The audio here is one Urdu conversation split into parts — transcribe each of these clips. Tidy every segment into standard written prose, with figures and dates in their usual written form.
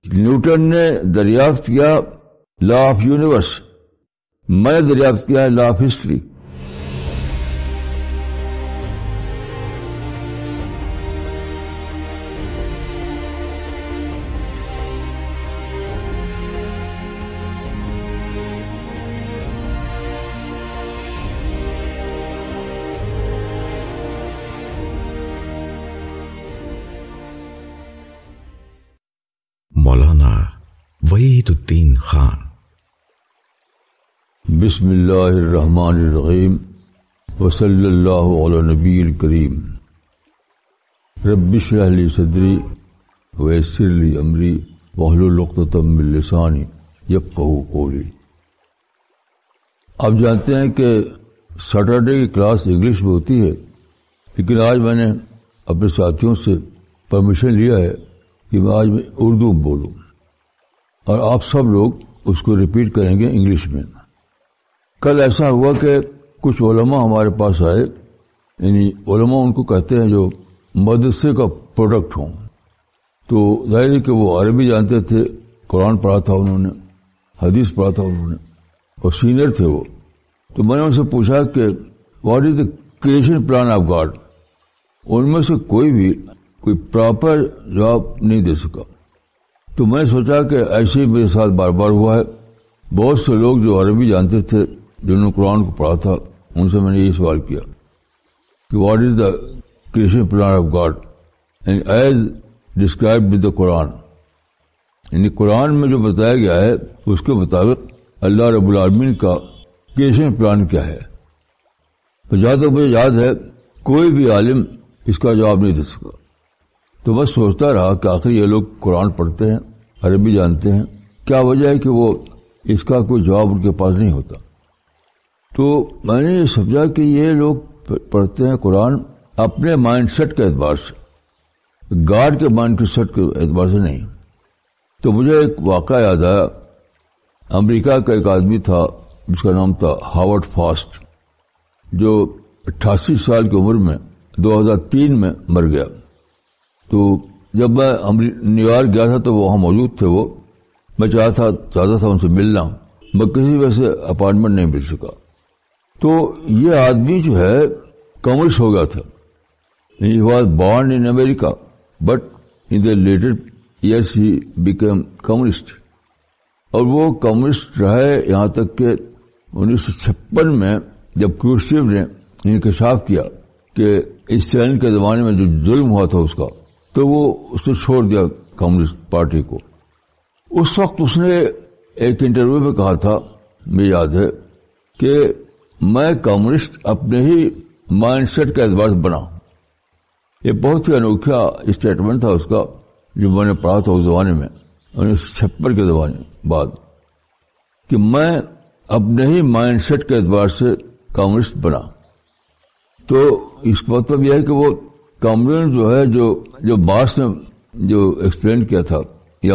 نیوٹن نے دریافت کیا لا آف یونیورس، میں نے دریافت کیا law of history. Maulana Wahid uddin Khan. بسم اللہ الرحمن الرحیم وصلی اللہ علی نبی الکریم. رب اشرح لی صدری ویسر لی امری واحلل عقدۃ من لسانی یفقہوا قولی. آپ جانتے ہیں کہ سیٹرڈے کی کلاس انگلش میں ہوتی ہے، لیکن آج میں نے اپنے ساتھیوں سے پرمیشن لیا ہے کہ میں آج اردو بولوں، اور آپ سب لوگ اس کو ریپیٹ کریں گے انگلش میں. کل ایسا ہوا کہ کچھ علماء ہمارے پاس آئے، یعنی علماء ان کو کہتے ہیں جو مدرسے کا پروڈکٹ ہوں. تو ظاہر ہے کہ وہ عربی جانتے تھے، قرآن پڑھا تھا انہوں نے، حدیث پڑھا تھا انہوں نے، اور سینئر تھے وہ. تو میں نے ان سے پوچھا کہ what is the creation plan of God. ان میں سے کوئی پراپر جواب نہیں دے سکا. تو میں نے سوچا کہ ایسے ہی میرے ساتھ بار بار ہوا ہے. بہت سے لوگ جو عربی جانتے تھے، جنہوں نے قرآن کو پڑھا تھا، ان سے میں نے یہ سوال کیا کہ what is the creation plan of God and as described with the Quran. یعنی قرآن میں جو بتایا گیا ہے اس کے مطابق اللہ رب العالمین کا کریشن پلان کیا ہے. تو جہاں تک مجھے یاد ہے کوئی بھی عالم اس کا جواب نہیں دے سکا. تو بس سوچتا رہا کہ آخر یہ لوگ قرآن پڑھتے ہیں، عربی جانتے ہیں، کیا وجہ ہے کہ وہ اس کا کوئی جواب ان کے پاس نہیں ہوتا. تو میں نے یہ سمجھا کہ یہ لوگ پڑھتے ہیں قرآن اپنے مائنڈ سیٹ کے اعتبار سے، گاڈ کے مائنڈ سیٹ کے اعتبار سے نہیں. تو مجھے ایک واقعہ یاد آیا. امریکہ کا ایک آدمی تھا جس کا نام تھا ہاورڈ فاسٹ، جو 88 سال کی عمر میں 2003 میں مر گیا. تو جب میں نیو یارک گیا تھا تو وہاں موجود تھے وہ. میں چاہتا تھا ان سے ملنا، میں کسی وجہ سے اپائنٹمنٹ نہیں مل سکا. تو یہ آدمی جو ہے کمیونسٹ ہو گیا تھا. He was born in America but in the later years he became communist. اور وہ کمیونسٹ رہے یہاں تک کہ 1956 میں جب کروشچیو نے انکشاف کیا کہ اسرائیل کے زمانے میں جو ظلم ہوا تھا اس کا، تو وہ اس نے چھوڑ دیا کمیونسٹ پارٹی کو. اس وقت اس نے ایک انٹرویو میں کہا تھا، مجھے یاد ہے، کہ میں کمیونسٹ اپنے ہی مائنڈ سیٹ کے اعتبار سے بنا. یہ بہت ہی انوکھا اسٹیٹمنٹ تھا اس کا، جو میں نے پڑھا تھا اس زمانے میں 1956 کے زمانے بعد، کہ میں اپنے ہی مائنڈ سیٹ کے اعتبار سے کمیونسٹ بنا. تو اس کا مطلب یہ ہے کہ وہ کمیونسٹ جو ہے جو مارکس نے جو ایکسپلین کیا تھا، یا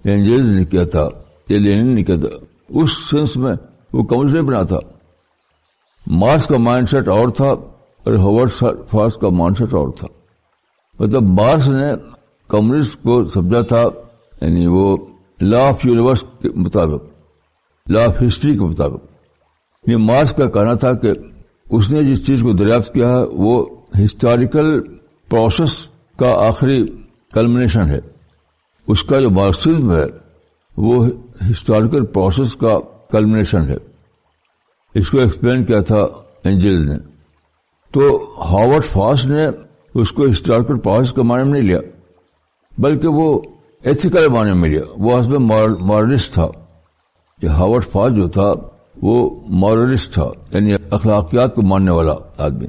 اینجلز نے کیا تھا، یا لینن نے کیا تھا، اس سینس میں وہ کمیونسٹ نہیں بنا تھا. مارکس کا مائنڈ سیٹ اور تھا اور ہاورڈ فاسٹ کا مائنڈ سیٹ اور تھا. مطلب مارکس نے کمیونسٹ کو سمجھا تھا، یعنی وہ لا آف یونیورس کے مطابق، لا آف ہسٹری کے مطابق. یہ مارکس کا کہنا تھا کہ اس نے جس چیز کو دریافت کیا ہے وہ ہسٹوریکل پروسیس کا آخری کلمنیشن ہے. اس کا جو مارکسزم ہے وہ ہسٹوریکل پروسیس کا کلمنیشن ہے. اس کو ایکسپلین کیا تھا اینجل نے. تو ہاورڈ فاسٹ نے اس کو ہسٹوریکل پروسیس کے معنی میں نہیں لیا، بلکہ وہ ایتھیکل معنی میں لیا. وہ اس میں مورلسٹ تھا. کہ ہاورڈ فاسٹ جو تھا وہ مورلسٹ تھا، یعنی اخلاقیات کو ماننے والا آدمی.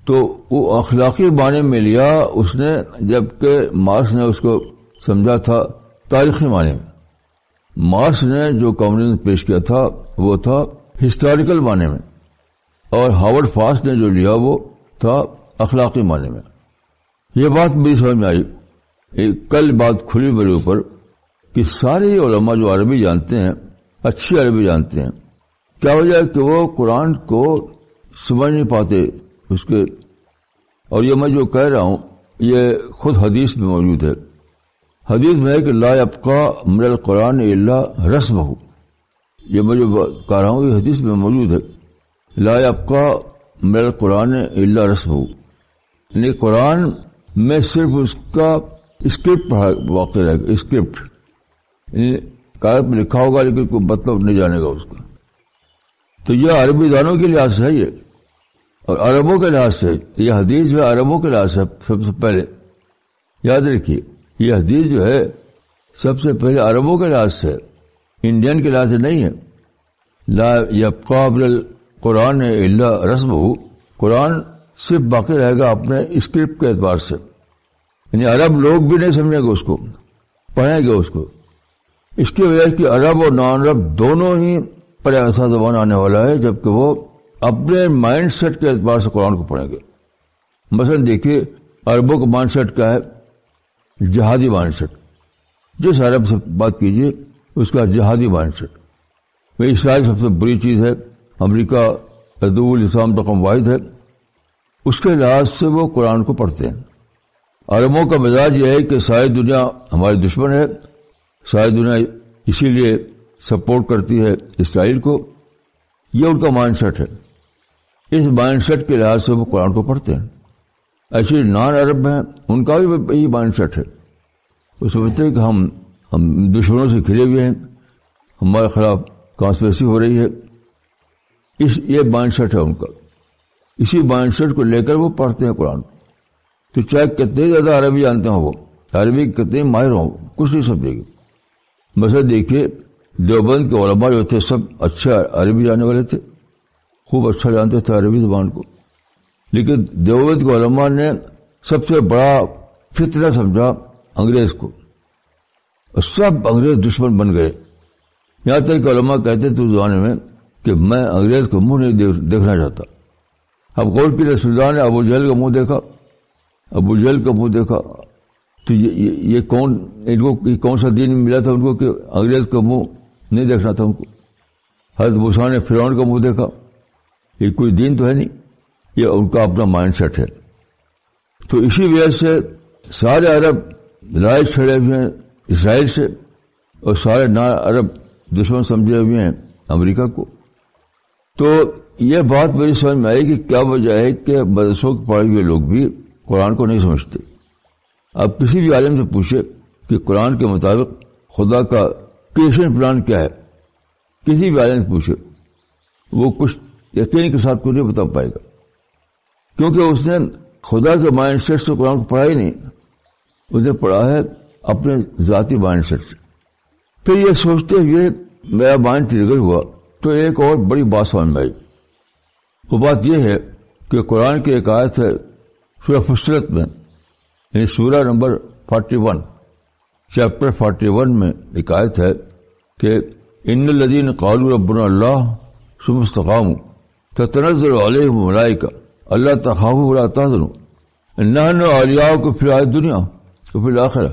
تو وہ اخلاقی معنی میں لیا اس نے، جبکہ مارکس نے اس کو سمجھا تھا تاریخی معنی میں. مارکس نے جو کمیونزم پیش کیا تھا وہ تھا ہسٹوریکل معنی میں، اور ہاورڈ فاسٹ نے جو لیا وہ تھا اخلاقی معنی میں. یہ بات میری سمجھ میں آئی. کل بات کھلی میرے اوپر کہ سارے علماء جو عربی جانتے ہیں، اچھی عربی جانتے ہیں، کیا وجہ ہے کہ وہ قرآن کو سمجھ نہیں پاتے اس کے. اور یہ میں جو کہہ رہا ہوں یہ خود حدیث میں موجود ہے. حدیث میں ہے کہ لا یبقى من القرآن الا رسمہ. یہ میں جو کہہ رہا ہوں یہ حدیث میں موجود ہے. لا یبقى من القرآن الا رسمہ، یعنی قرآن میں صرف اس کا اسکرپٹ واقع رہے گا. اسکرپٹ یعنی کاغذ میں لکھا ہوگا لیکن کوئی مطلب نہیں جانے گا اس کا. تو یہ عربی دانوں کے لحاظ سے ہے یہ، اور عربوں کے لحاظ سے یہ حدیث جو ہے عربوں کے لحاظ سے سب سے پہلے یاد رکھیے. یہ حدیث جو ہے سب سے پہلے عربوں کے لحاظ سے، انڈین کے لحاظ سے نہیں ہے. لا یبقى من القرآن الا رسمہ، قرآن صرف باقی رہے گا اپنے اسکرپٹ کے اعتبار سے. یعنی عرب لوگ بھی نہیں سمجھیں گے اس کو، پڑھیں گے اس کو. اس کی وجہ کہ عرب اور نان عرب دونوں ہی پر ایسا زبان آنے والا ہے جبکہ وہ اپنے مائنڈ سیٹ کے اعتبار سے قرآن کو پڑھیں گے. مثلا دیکھیے عربوں کا مائنڈ سیٹ کیا ہے؟ جہادی مائنڈ سیٹ. جس عرب سے بات کیجیے اس کا جہادی مائنڈ سیٹ. اسرائیل سب سے بری چیز ہے، امریکہ عدو الاسلام رقم واحد ہے. اس کے لحاظ سے وہ قرآن کو پڑھتے ہیں. عربوں کا مزاج یہ ہے کہ ساری دنیا ہماری دشمن ہے، ساری دنیا اسی لیے سپورٹ کرتی ہے اسرائیل کو. یہ ان کا مائنڈ سیٹ ہے. اس مائنڈ سیٹ کے لحاظ سے وہ قرآن کو پڑھتے ہیں. ایسے نان عرب ہیں ان کا بھی یہی مائنڈ سیٹ ہے. وہ سمجھتے ہیں کہ ہم دشمنوں سے گھرے ہوئے ہیں، ہمارے خلاف کانسپریسی ہو رہی ہے. یہ مائنڈ سیٹ ہے ان کا. اسی مائنڈ سیٹ کو لے کر وہ پڑھتے ہیں قرآن. تو چاہے کتنے زیادہ عربی جانتے ہوں، وہ عربی کتنے ماہر ہوں، کچھ نہیں سمجھے گی. مثلا دیکھیے دیوبند کے علماء جو تھے سب اچھا عربی جاننے والے تھے، خوب اچھا جانتے تھے عربی زبان کو. لیکن دیوبند کے علماء نے سب سے بڑا فتنہ سمجھا انگریز کو، اور سب انگریز دشمن بن گئے. یہاں تک کہ علماء کہتے تھے اس زمانے میں کہ میں انگریز کو منہ نہیں دیکھنا چاہتا. اب غور کی رسول نے ابو جہل کا منہ دیکھا، ابو جہل کا منہ دیکھا تو یہ کون سا دین ملا تھا ان کو کہ انگریز کا منہ نہیں دیکھنا تھا ان کو. حضرت موسیٰ نے فرعون کا منہ دیکھا. یہ کوئی دین تو ہے نہیں، یہ ان کا اپنا مائنڈ سیٹ ہے. تو اسی وجہ سے سارے عرب لڑائی چھڑے ہوئے ہیں اسرائیل سے، اور سارے نان عرب دشمن سمجھے ہوئے ہیں امریکہ کو. تو یہ بات میری سمجھ میں آئی کہ کیا وجہ ہے کہ مدرسوں کے پڑھے ہوئے لوگ بھی قرآن کو نہیں سمجھتے. آپ کسی بھی عالم سے پوچھے کہ قرآن کے مطابق خدا کا کریشن پلان کیا ہے، کسی بھی عالم سے پوچھے، وہ کچھ یقین کے ساتھ کو نہیں بتا پائے گا، کیونکہ اس نے خدا کے مائنڈ سیٹ سے قرآن کو پڑھا ہی نہیں. اس نے پڑھا ہے اپنے ذاتی مائنڈ سیٹ سے. پھر یہ سوچتے ہوئے میرا مائنڈ ٹریگر ہوا تو ایک اور بڑی بات سمجھ میں آئی. وہ بات یہ ہے کہ قرآن کی ایک آیت ہے سورہ فصلت میں، یعنی سورہ نمبر 41 چیپٹر 41 میں ایک آیت ہے کہ ان الذین قالوا ربنا اللہ ثم استقاموا تتنزل علیہم الملائکہ الا تخافوا ولا تحزنوا نحن اولیاؤکم فی الحیاۃ الدنیا وفی الآخرہ.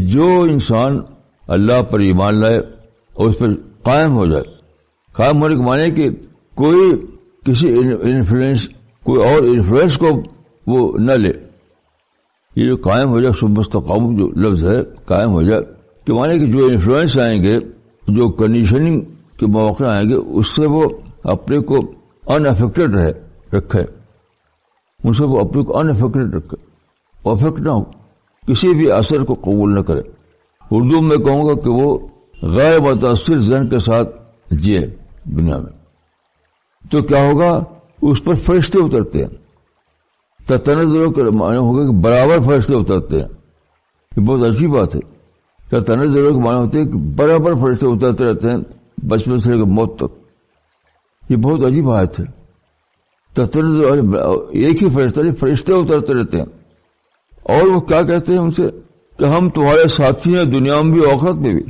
جو انسان اللہ پر ایمان لائے اور اس پر قائم ہو جائے، قائم ہونے کے معنی کہ کوئی کسی انفلوئنس، کوئی اور انفلوئنس کو وہ نہ لے. یہ جو قائم ہو جائے، ثم استقاموا جو لفظ ہے قائم ہو جائے کہ معنی کہ جو انفلوئنس آئیں گے، جو کنڈیشننگ کے مواقع آئیں گے، اس سے وہ اپنے کو ان افیکٹڈ رکھے، ان سے وہ اپنے کو ان افیکٹڈ رکھے، افیکٹ نہ ہو، کسی بھی اثر کو قبول نہ کرے. اردو میں کہوں گا کہ وہ غیر متاثر ذہن کے ساتھ جیے دنیا میں. تو کیا ہوگا؟ اس پر فرشتے اترتے ہیں. تتنزل کے معنی ہوگا کہ برابر فرشتے اترتے ہیں. یہ بہت عجیب بات ہے. تتنزل کے معنی ہوتے ہیں کہ برابر فرشتے اترتے رہتے ہیں بچپن سے لے کر موت تک. یہ بہت عجیب بات ہے. تتنزل ایک ہی فرشتہ نہیں، فرشتے اترتے رہتے ہیں. اور وہ کیا کہتے ہیں ان سے کہ ہم تمہارے ساتھی ہیں دنیا میں بھی آخرت میں بھی.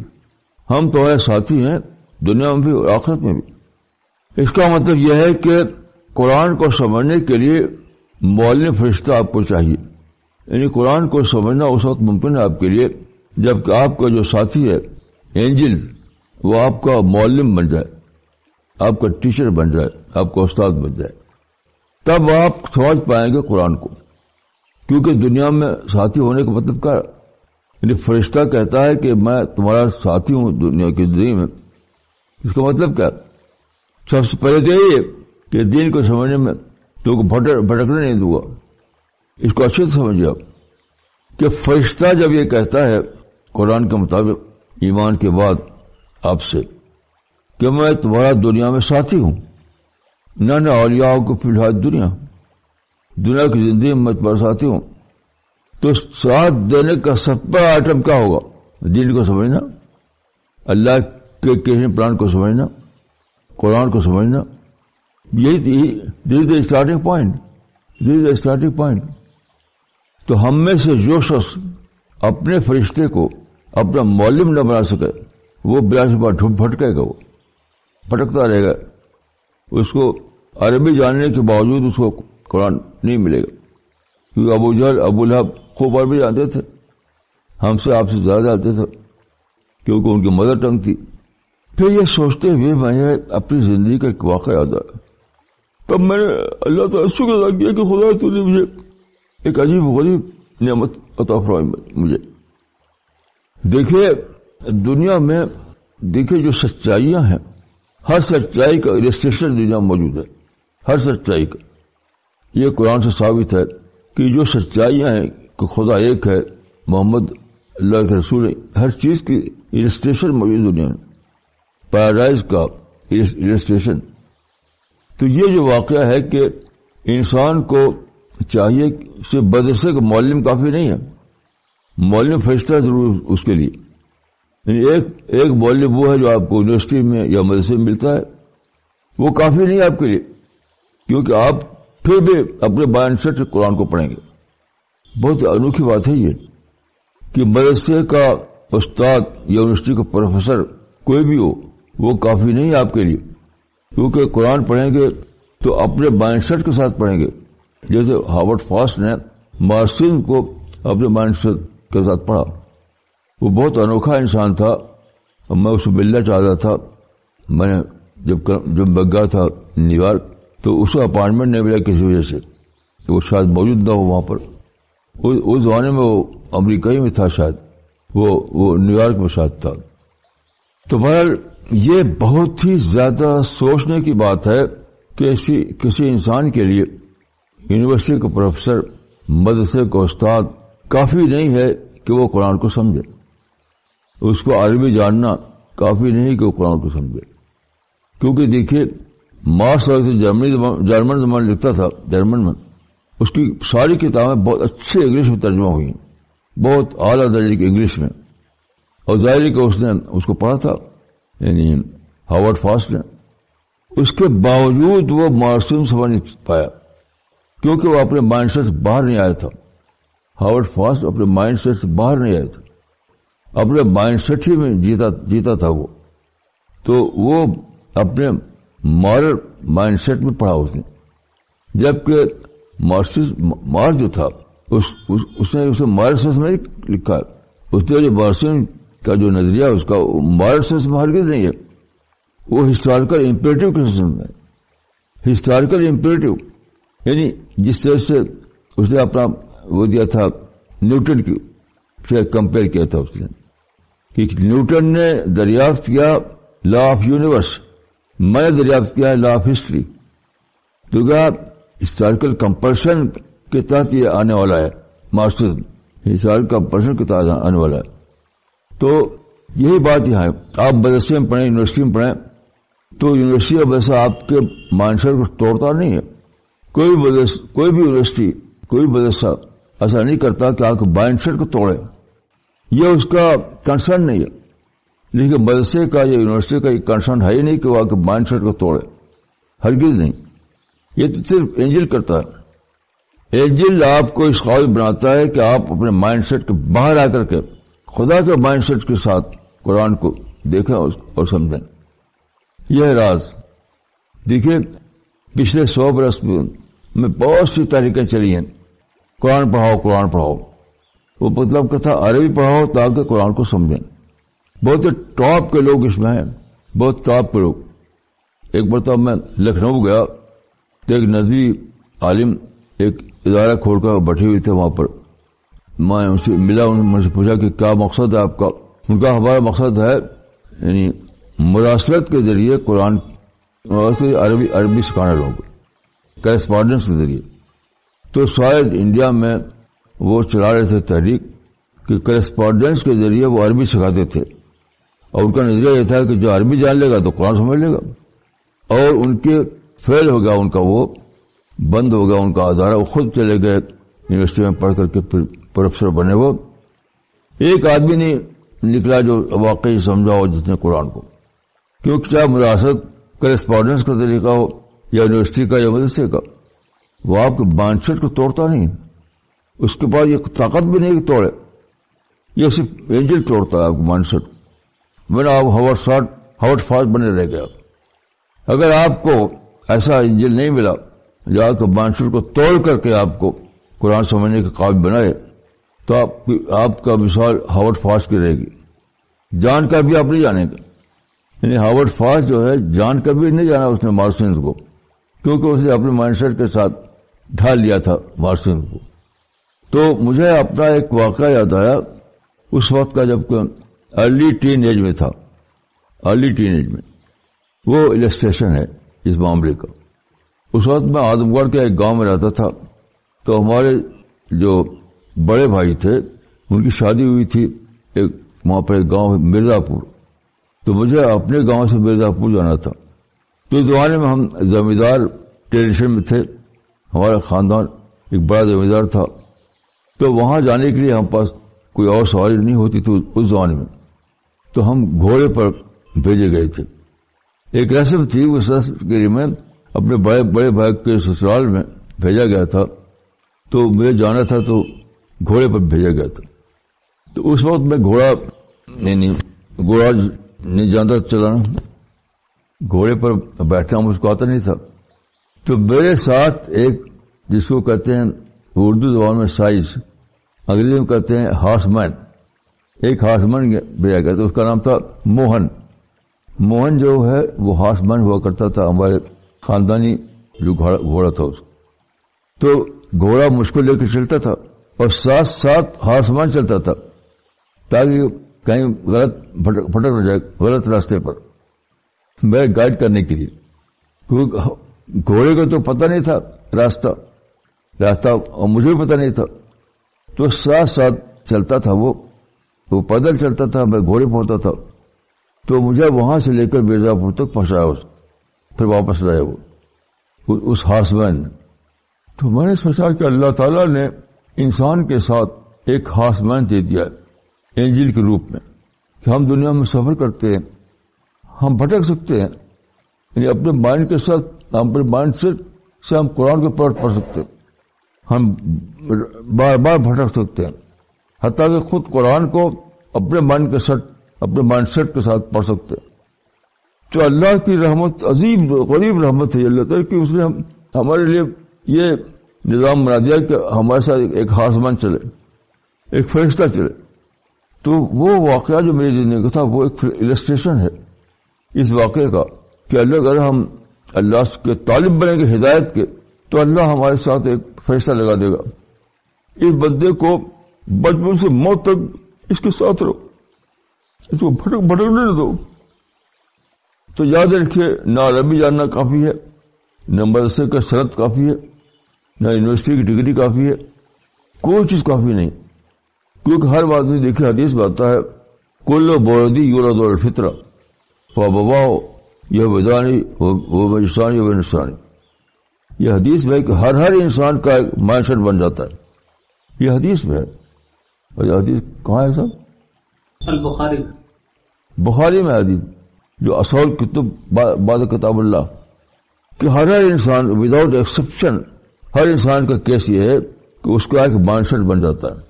ہم تمہارے ساتھی ہیں دنیا میں بھی اور آخرت میں بھی. اس کا مطلب یہ ہے کہ قرآن کو سمجھنے کے لیے معلم فرشتہ آپ کو چاہیے. یعنی قرآن کو سمجھنا اس وقت ممکن ہے آپ کے لیے جبکہ آپ کا جو ساتھی ہے اینجل وہ آپ کا معلم بن جائے، آپ کا ٹیچر بن جائے، آپ کا استاد بن جائے. تب آپ سمجھ پائیں گے قرآن کو. کیونکہ دنیا میں ساتھی ہونے کا مطلب کیا؟ یعنی فرشتہ کہتا ہے کہ میں تمہارا ساتھی ہوں دنیا کی زندگی میں. اس کا مطلب کیا؟ سب سے پہلے تو یہ کہ دین کو سمجھنے میں تو بھٹکنے نہیں دوں گا. اس کو اچھے سے سمجھیے آپ کہ فرشتہ جب یہ کہتا ہے قرآن کے مطابق ایمان کے بعد آپ سے کہ میں تمہارا دنیا میں ساتھی ہوں، نہ اولیاء کو فی الحال دنیا کی زندگی میں میں تمہارا ساتھی ہوں، تو ساتھ دینے کا سب بڑا آئٹم کیا ہوگا؟ دین کو سمجھنا، اللہ کے کہنے پلان کو سمجھنا، قرآن کو سمجھنا. یہی اسٹارٹنگ پوائنٹ. تو ہم میں سے جو شخص اپنے فرشتے کو اپنا معلم نہ بنا سکے وہ بلا شبہ بھٹکے گا، وہ بھٹکتا رہے گا. اس کو عربی جاننے کے باوجود اس کو قرآن نہیں ملے گا، کیونکہ ابو جہل ابو لہب خوب عربی جانتے تھے، ہم سے آپ سے زیادہ جانتے تھے کیونکہ ان کی مدر ٹنگ تھی. پھر یہ سوچتے ہوئے میں اپنی زندگی کا ایک واقعہ یاد آیا. تب میں نے اللہ تعالیٰ شکر ادا کیا کہ خدا تو نے مجھے ایک عجیب غریب نعمت عطا فرمائی. مجھے دیکھیے دنیا میں جو سچائیاں ہیں، ہر سچائی کا السٹریشن دنیا میں موجود ہے، ہر سچائی کا. یہ قرآن سے ثابت ہے کہ جو سچائیاں ہیں کہ خدا ایک ہے، محمد اللہ کے رسول ہے، ہر چیز کی السٹریشن موجود دنیا میں، پیراڈائز کا السٹریشن. تو یہ جو واقعہ ہے کہ انسان کو چاہیے صرف مدرسے کا معلم کافی نہیں ہے، معلم فرشتہ ضرور اس کے لیے. یعنی ایک معلم وہ ہے جو آپ کو یونیورسٹی میں یا مدرسے میں ملتا ہے، وہ کافی نہیں ہے آپ کے لیے، کیونکہ آپ پھر بھی اپنے مائنڈ سیٹ سے قرآن کو پڑھیں گے. بہت انوکھی بات ہے یہ کہ مدرسے کا استاد یا یونیورسٹی کا پروفیسر کوئی بھی ہو وہ کافی نہیں ہے آپ کے لیے، کیونکہ قرآن پڑھیں گے تو اپنے مائنڈ سیٹ کے ساتھ پڑھیں گے. جیسے ہاورڈ فاسٹ نے مارکسزم کو اپنے مائنڈ سیٹ کے ساتھ پڑھا. وہ بہت انوکھا انسان تھا، میں اسے ملنا چاہتا تھا. میں نے جب میں گیا تھا نیو یارک تو اس کو اپائنٹمنٹ نہیں ملا کسی وجہ سے، وہ شاید موجود نہ ہو وہاں پر. اس زمانے میں وہ امریکہ ہی میں تھا، شاید وہ نیو یارک میں شاید تھا. تو بہرحال یہ بہت ہی زیادہ سوچنے کی بات ہے کہ کسی انسان کے لیے یونیورسٹی کا پروفیسر، مدرسے کا استاد کافی نہیں ہے کہ وہ قرآن کو سمجھے. اس کو عربی جاننا کافی نہیں کہ وہ قرآن کو سمجھے. کیونکہ دیکھیے مارکس جرمن زبان لکھتا تھا، جرمن میں اس کی ساری کتابیں بہت اچھے انگلش میں ترجمہ ہوئی ہیں، بہت اعلیٰ درجے کی انگلش میں. اور ظاہر کہ اس نے اس کو پڑھا تھا، یعنی ہاورڈ فاسٹ نے. اس کے باوجود وہ مارکسزم سمجھ نہیں پایا کیونکہ وہ اپنے مائنڈ سیٹ سے باہر نہیں آیا تھا. ہاورڈ فاسٹ اپنے مائنڈ سیٹ سے باہر نہیں آیا تھا، اپنے مائنڈ سیٹ ہی میں جیتا تھا وہ. تو وہ اپنے مارل مائنڈ سیٹ میں پڑھا اس نے، جبکہ مارکس جو تھا اس نے اسے مارل سینس میں لکھا ہے. اس نے جو مارکسزم کا جو نظریہ ہے اس کا مارل سینس میں ہرگز نہیں ہے، وہ ہسٹوریکل امپیریٹو کے سسٹم میں. ہسٹوریکل امپیریٹو یعنی جس طرح سے اس نے اپنا وہ دیا تھا نیوٹن کی سے کمپیئر کیا تھا اس نے کہ نیوٹن نے دریافت کیا لا آف یونیورس، میں نے دریافت کیا لا آف ہسٹری. تو کیا ہسٹوریکل کمپلشن کے تحت یہ آنے والا ہے، مارکسزم ہسٹوریکل کمپلشن کے تحت آنے والا ہے. تو یہی بات یہاں ہے. آپ مدرسے میں پڑھیں، یونیورسٹی میں پڑھیں تو یونیورسٹی کا ویسا آپ کے مائنڈ سیٹ کو توڑتا نہیں ہے. کوئی بھی یونیورسٹی، کوئی مدرسہ ایسا نہیں کرتا کہ آپ کے مائنڈ سیٹ کو توڑے، یہ اس کا کنسرن نہیں ہے. لیکن مدرسے کا یا یونیورسٹی کا یہ کنسرن ہے ہی نہیں کہ وہ آپ کے مائنڈ سیٹ کو توڑے، ہرگز نہیں. یہ تو صرف اینجل کرتا ہے. اینجل آپ کو اس قابل بناتا ہے کہ آپ اپنے مائنڈ سیٹ کے باہر آ کر کے خدا کے مائنڈ سیٹ کے ساتھ قرآن کو دیکھیں اور سمجھیں. یہ راز دیکھیے پچھلے 100 برس میں بہت سی تحریکیں چلی ہیں، قرآن پڑھاؤ. وہ مطلب کہ تھا عربی پڑھاؤ تاکہ قرآن کو سمجھیں. بہت ٹاپ کے لوگ اس میں ہیں، بہت ٹاپ کے لوگ. ایک مرتبہ میں لکھنؤ گیا تو ایک نظری عالم ایک ادارہ کھول کر بیٹھے ہوئے تھے وہاں پر. میں ان سے ملا, ان سے پوچھا کہ کیا مقصد ہے آپ کا. ان کا ہمارا مقصد ہے یعنی مراسلت کے ذریعے قرآن عربی سکھانا لوگوں کو, کریسپونڈنس کے ذریعے. تو شاید انڈیا میں وہ چلا رہے تھے تحریک کہ کریسپونڈنس کے ذریعے وہ عربی سکھاتے تھے, اور ان کا نظریہ یہ تھا کہ جو عربی جان لے گا تو قرآن سمجھ لے گا. اور ان کے فیل ہو گیا, ان کا وہ بند ہو گیا ان کا ادارہ. وہ خود چلے گئے یونیورسٹی میں پڑھ کر کے پھر پروفیسر بنے. وہ ایک آدمی نہیں نکلا جو واقعی سمجھا ہو جس نے قرآن کو, کیونکہ چاہے مدارست کریسپونڈنس کا طریقہ ہو یا یونیورسٹی کا یا مدرسے کا, وہ آپ کے مائنڈ سیٹ کو توڑتا نہیں. اس کے پاس یہ طاقت بھی نہیں کہ توڑے, یہ صرف اینجل توڑتا ہے آپ کے مائنڈ سیٹ. میں نے آپ ہاورڈ فاسٹ بنے رہ گیا. اگر آپ کو ایسا اینجل نہیں ملا جو آپ کے مائنڈ سیٹ کو توڑ کر کے آپ کو قرآن سمجھنے کے قابل بنائے, تو آپ کا مثال ہاورڈ فاسٹ کی رہے گی. جان کا بھی آپ نہیں جانیں گے. یعنی ہاورڈ فاسٹ جو ہے جان کا بھی نہیں جانا اس نے مارسینز کو, کیونکہ اس نے اپنے مائنڈ سیٹ کے ساتھ ڈھال لیا تھا مارسینز کو. تو مجھے اپنا ایک واقعہ یاد آیا اس وقت کا جب ارلی ٹین ایج میں تھا. ارلی ٹین ایج میں وہ السٹریشن ہے اس معاملے کا. اس وقت میں اعظم گڑھ کے ایک گاؤں میں رہتا تھا. تو ہمارے جو بڑے بھائی تھے ان کی شادی ہوئی تھی ایک وہاں پر ایک گاؤں مرزا پور. تو مجھے اپنے گاؤں سے مرزا پور جانا تھا. تو اس زمانے میں ہم زمیندار ٹریڈیشن میں تھے, ہمارا خاندان ایک بڑا زمیندار تھا. تو وہاں جانے کے لیے ہم پاس کوئی اور سواری نہیں ہوتی تھی اس زمانے میں. تو ہم گھوڑے پر بھیجے گئے تھے. ایک رسم تھی, اس رسم کے لیے میں اپنے بڑے بھائی کے سسرال میں بھیجا گیا تھا. تو مجھے جانا تھا تو گھوڑے پر بھیجا گیا تھا. تو اس وقت میں گھوڑا نہیں جانتا چلانا, گھوڑے پر بیٹھنا مجھ کو آتا نہیں تھا. تو میرے ساتھ ایک جس کو کہتے ہیں اردو زبان میں سائز, انگریزی میں کہتے ہیں ہارس مین, ایک ہارس مین بھیجا گیا تھا. اس کا نام تھا موہن. موہن جو ہے وہ ہارس مین ہوا کرتا تھا, ہمارے خاندانی جو گھوڑا تھا اس. تو گھوڑا مجھ کو لے کے چلتا تھا اور ساتھ ساتھ ہارس مین چلتا تھا تاکہ کہیں غلط بھٹک نہ جائے غلط راستے پر, میں گائیڈ کرنے کے لیے. کیونکہ گھوڑے کو تو پتہ نہیں تھا راستہ اور مجھے بھی پتہ نہیں تھا. تو ساتھ ساتھ چلتا تھا, وہ پیدل چلتا تھا, میں گھوڑے پہ ہوتا تھا. تو مجھے وہاں سے لے کر مرزا پور تک پہنچایا, پھر واپس لایا وہ اس ہارس مین نے. تو میں نے سوچا کہ اللہ تعالیٰ نے انسان کے ساتھ ایک ہارس مین دے دیا ہے اینجل کے روپ میں, کہ ہم دنیا میں سفر کرتے ہیں, ہم بھٹک سکتے ہیں. یعنی اپنے مائنڈ کے ساتھ, اپنے مائنڈ سے ہم قرآن کے پڑھ سکتے ہیں, ہم بار بار بھٹک سکتے ہیں, حتیٰ کہ خود قرآن کو اپنے مائنڈ سیٹ کے ساتھ پڑھ سکتے ہیں. تو اللہ کی رحمت عظیم غریب رحمت ہے اللہ تعالیٰ کہ اس نے ہمارے لیے یہ نظام بنا دیا کہ ہمارے ساتھ ایک ہارس مین چلے, ایک فرشتہ چلے. تو وہ واقعہ جو میری زندگی کا تھا وہ ایک السٹریشن ہے اس واقعے کا کہ اگر ہم اللہ کے طالب بنیں گے ہدایت کے تو اللہ ہمارے ساتھ ایک فرشتہ لگا دے گا. اس بندے کو بچپن سے موت تک اس کے ساتھ رہو, اس کو بھٹکنے نہ دو. تو یاد رکھیے, نہ عربی جاننا کافی ہے, نہ مدرسے کا شرط کافی ہے, نہ یونیورسٹی کی ڈگری کافی ہے, کوئی چیز کافی نہیں. کیونکہ ہر آدمی دیکھے حدیث میں آتا ہے کل بوردی یورد الفطرہ فبواؤ یہ ودانی وہ مجسانی وہ نسانی. یہ حدیث میں کہ ہر انسان کا ایک مائنڈ سیٹ بن جاتا ہے. یہ حدیث میں ہے. اور یہ حدیث کہاں ہے صاحب؟ بخاری میں حدیث جو اصول کتب بعد کتاب اللہ, کہ ہر انسان وداؤٹ ایکسپشن ہر انسان کا کیس یہ ہے کہ اس کا ایک مائنڈ سیٹ بن جاتا ہے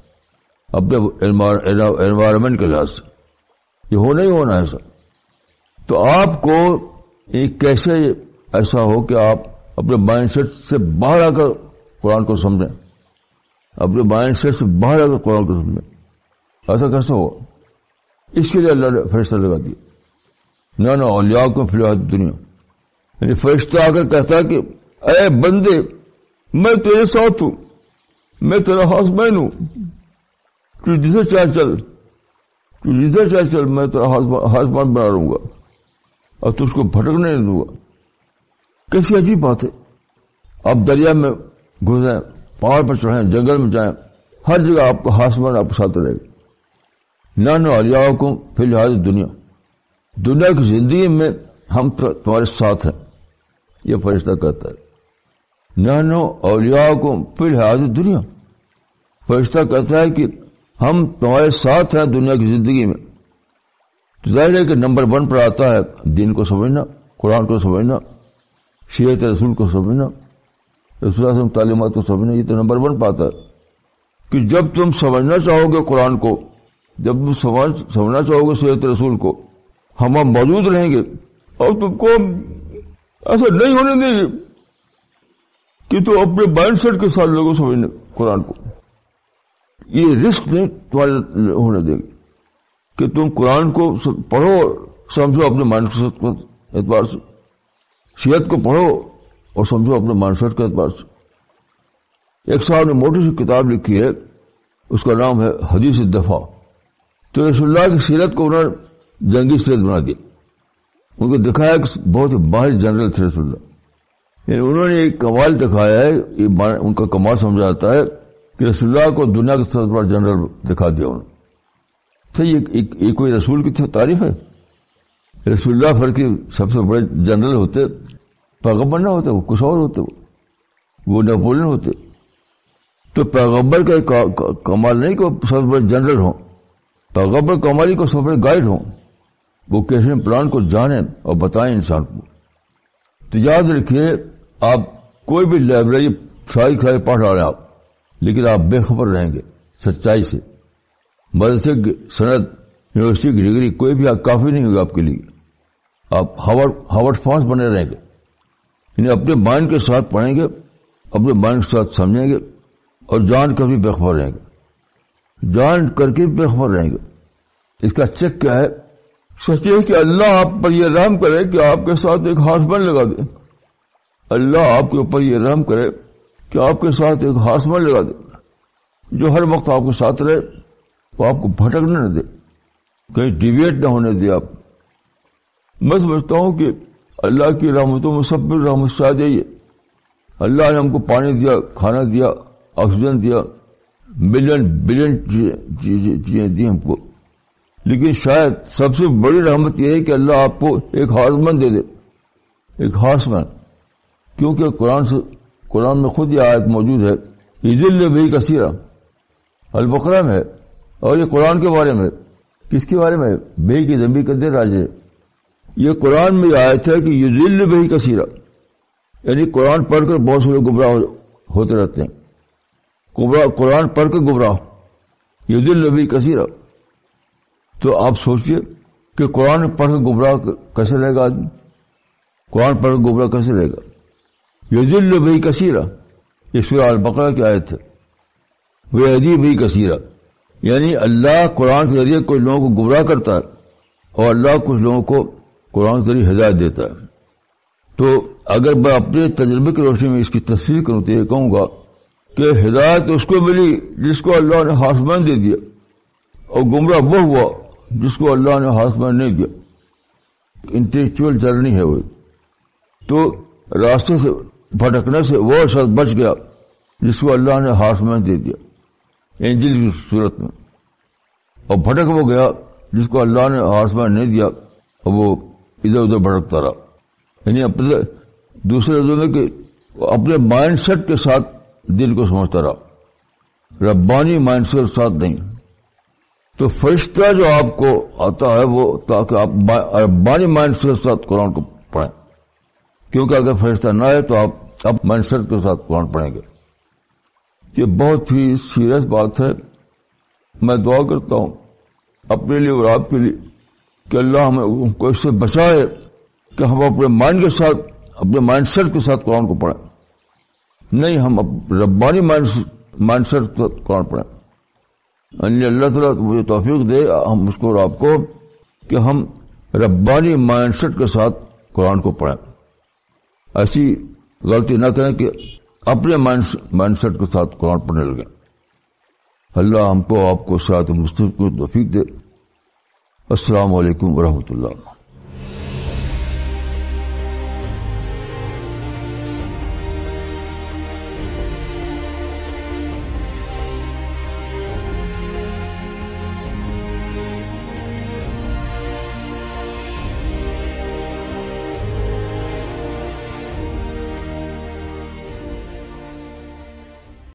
اپنے انوائرمنٹ کے لحاظ سے. یہ ہونا ہی ہونا ہے سر. تو آپ کو کیسے ایسا ہو کہ آپ اپنے مائنڈ سیٹ سے باہر آ کر قرآن کو سمجھیں, اپنے مائنڈ سیٹ سے باہر آ کر قرآن کو سمجھیں, ایسا کیسے ہو؟ اس کے لیے اللہ نے فرشتہ لگا دیا. نہ اولیاء کو فی الحال دنیا, یعنی فرشتہ آ کر کہتا ہے کہ اے بندے میں تیرے ساتھ ہوں, میں تیرا ہارس مین ہوں, تو جسے چاہے چل، تو جدھر چاہے چل، میں تیرا ہاتھ بنا لوں گا اور تجھ کو بھٹکنے نہیں دوں گا. کیسی عجیب بات ہے. آپ دریا میں گھسیں، پہاڑ پر چڑھیں، جنگل میں جائیں، ہر جگہ آپ کا ہاتھ آپ کے ساتھ رہے گا. نانو اولیاءکم فی الحیاۃ الدنیا، دنیا کی زندگی میں ہم تمہارے ساتھ ہیں. یہ فرشتہ کہتا ہے نانو اولیاءکم فی الحیاۃ الدنیا. فرشتہ کہتا ہے کہ ہم تمہارے ساتھ ہیں دنیا کی زندگی میں. تو ظاہر ہے کہ نمبر 1 پر آتا ہے دین کو سمجھنا، قرآن کو سمجھنا، سیرت رسول کو سمجھنا، رسول اللہ صلی اللہ علیہ وسلم تعلیمات کو سمجھنا. یہ تو نمبر 1 پہ آتا ہے کہ جب تم سمجھنا چاہو گے قرآن کو، جب تم سمجھنا چاہو گے سیرت رسول کو، ہم موجود رہیں گے اور تم کو ایسا نہیں ہونے دیں گے کہ تو اپنے مائنڈ سیٹ کے ساتھ لوگوں سمجھنے قرآن کو. یہ رسک نہیں تمہارے ہونے دے گی کہ تم قرآن کو پڑھو سمجھو اپنے مائنڈ سیٹ کے اعتبار سے، سیرت کو پڑھو اور سمجھو اپنے مائنڈ سیٹ کے اعتبار سے. ایک صاحب نے موٹی سی کتاب لکھی ہے، اس کا نام ہے حدیث الدفاع. تو رسول اللہ کی سیرت کو انہوں نے جنگی سیرت بنا دیا. ان کو دکھایا کہ بہت ہی باہر جنرل تھے رسول اللہ. یعنی انہوں نے ایک کمال دکھایا ہے، ان کا کمال سمجھا جاتا ہے کہ رسول اللہ کو دنیا کے سب سے بڑا جنرل دکھا دیا انہوں نے. تو یہ کوئی رسول کی تعریف ہے؟ رسول اللہ فرق سب سے بڑے جنرل ہوتے، پیغمبر نہ ہوتے، وہ کچھ اور ہوتے، وہ نیپولین ہوتے. تو پیغمبر کا کمال نہیں کہ وہ سب سے بڑے جنرل ہوں، پیغمبر کمالی کو سب سے بڑے گائیڈ ہوں، وہ کیسے پلان کو جانیں اور بتائیں انسان کو. تو یاد رکھیے، آپ کوئی بھی لائبریری ساری پڑھ رہے ہیں آپ، لیکن آپ بے خبر رہیں گے سچائی سے. مدرسے کی سند، یونیورسٹی کی ڈگری کوئی بھی کافی نہیں ہوگی آپ کے لیے. آپ ہاورڈ فاس بنے رہیں گے. یعنی اپنے مائنڈ کے ساتھ پڑھیں گے، اپنے مائنڈ کے ساتھ سمجھیں گے اور جان کر بھی بے خبر رہیں گے، جان کر کے بے خبر رہیں گے. اس کا چیک کیا ہے؟ سچ یہ کہ اللہ آپ پر یہ رحم کرے کہ آپ کے ساتھ ایک ہارسمین لگا دے. اللہ آپ کے اوپر یہ رحم کرے کہ آپ کے ساتھ ایک ہارسمین لگا دے جو ہر وقت آپ کے ساتھ رہے، وہ آپ کو بھٹکنے نہ دے، کہیں ڈیویٹ نہ ہونے دے. آپ میں سمجھتا ہوں کہ اللہ کی رحمتوں میں سب بھی رحمت شاید یہی ہے. اللہ نے ہم کو پانی دیا، کھانا دیا، آکسیجن دیا، بلین چیزیں دی ہم کو، لیکن شاید سب سے بڑی رحمت یہ ہے کہ اللہ آپ کو ایک ہارسمین دے دے، ایک ہارسمین. کیونکہ قرآن میں خود یہ آیت موجود ہے، یضل بہ کثیرا، البقرہ میں ہے، اور یہ قرآن کے بارے میں. کس کے بارے میں؟ بے کی ضمیر قدر راجے. یہ قرآن میں آیت ہے کہ یضل بہ کثیرا، یعنی قرآن پڑھ کر بہت سے لوگ گمراہ ہوتے رہتے ہیں. قرآن پڑھ کر گمراہ، یضل بہ کثیرا. تو آپ سوچئے کہ قرآن پڑھ کر گمراہ کیسے رہے گا آدمی؟ قرآن پڑھ کر گمراہ کیسے رہے گا؟ یضل بہ کثیرا، یہ سورہ البقرہ کی آیت ہے. ویہدی بہ کثیرا، یعنی اللہ قرآن کے ذریعے کچھ لوگوں کو گمراہ کرتا ہے اور اللہ کچھ لوگوں کو قرآن کے ذریعے ہدایت دیتا ہے. تو اگر میں اپنے تجربے کی روشنی میں اس کی تفسیر کروں تو یہ کہوں گا کہ ہدایت اس کو ملی جس کو اللہ نے ہارسمین دے دیا، اور گمراہ وہ ہوا جس کو اللہ نے ہارسمین نہیں دیا. انٹلیکچوئل جرنی ہے وہ. تو راستے سے بھٹکنے سے وہ شخص بچ گیا جس کو اللہ نے ہارسمین دے دیا انجیل کی صورت میں، اور بھٹک وہ گیا جس کو اللہ نے ہارسمین نہیں دیا اور وہ ادھر ادھر بھٹکتا رہا. یعنی اپنے دوسرے لفظوں میں کہ اپنے مائنڈ سیٹ کے ساتھ دل کو سمجھتا رہا، ربانی مائنڈ سیٹ کے ساتھ نہیں. تو فرشتہ جو آپ کو آتا ہے وہ تاکہ آپ ربانی مائنڈ سیٹ کے ساتھ قرآن کو پڑھیں، کیونکہ اگر فرشتہ نہ ہے تو آپ مائنڈ سیٹ کے ساتھ قرآن پڑھیں گے. یہ بہت ہی سیریس بات ہے. میں دعا کرتا ہوں اپنے لیے اور آپ کے لیے کہ اللہ ہمیں کو اس سے بچائے کہ ہم اپنے مائنڈ کے ساتھ، اپنے مائنڈ سیٹ کے ساتھ قرآن کو پڑھیں، نہیں ہم ربانی مائنڈ سیٹ کے ساتھ قرآن پڑھیں. اللہ تعالیٰ مجھے توفیق دے ہم اس کو اور آپ کو کہ ہم ربانی مائنڈ سیٹ کے ساتھ قرآن کو پڑھیں. ایسی غلطی نہ کریں کہ اپنے مائنڈ سیٹ کے ساتھ قرآن پڑھنے لگیں. اللہ ہم کو آپ کو صراط مستقیم کو توفیق دے. السلام علیکم ورحمۃ اللہ.